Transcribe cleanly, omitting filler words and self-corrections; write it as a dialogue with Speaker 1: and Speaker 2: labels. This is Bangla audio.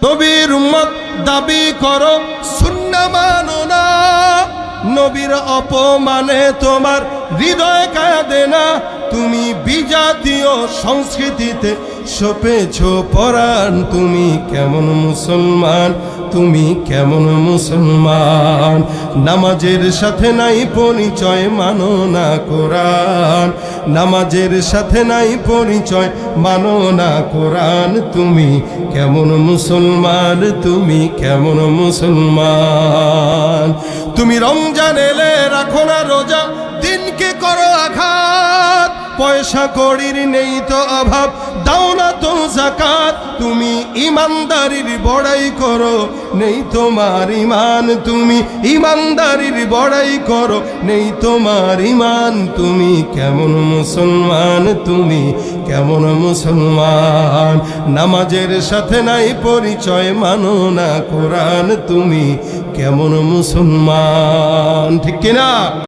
Speaker 1: নবীর উম্মত দাবি করো সুন্নাহ মানো না, নবীর অপমানে তোমার হৃদয় কাঁদে না। তুমি বিজাতীয় সংস্কৃতিতে সপেছ পরাণ, তুমি কেমন মুসলমান, তুমি কেমন মুসলমান। নামাজের সাথে নাই পরিচয়, মানো না কোরআন। নামাজের সাথে নাই পরিচয়, মানো না কোরআন। তুমি কেমন মুসলমান, তুমি কেমন মুসলমান। তুমি রমজান এলে রাখো না রোজা, দিনকে করো আঘাত। পয়সা কড়ির নেই তো অভাব, দাও না তো যাকাত। তুমি ইমানদারির বড়াই করো, নেই তোমার ইমান। তুমি ইমানদারির বড়াই করো, নেই তোমার ইমান। তুমি কেমন মুসলমান, তুমি কেমন মুসলমান। নামাজের সাথে নাই পরিচয়, মানো না কোরআন। তুমি কেমন মুসলমান, ঠিক কিনা?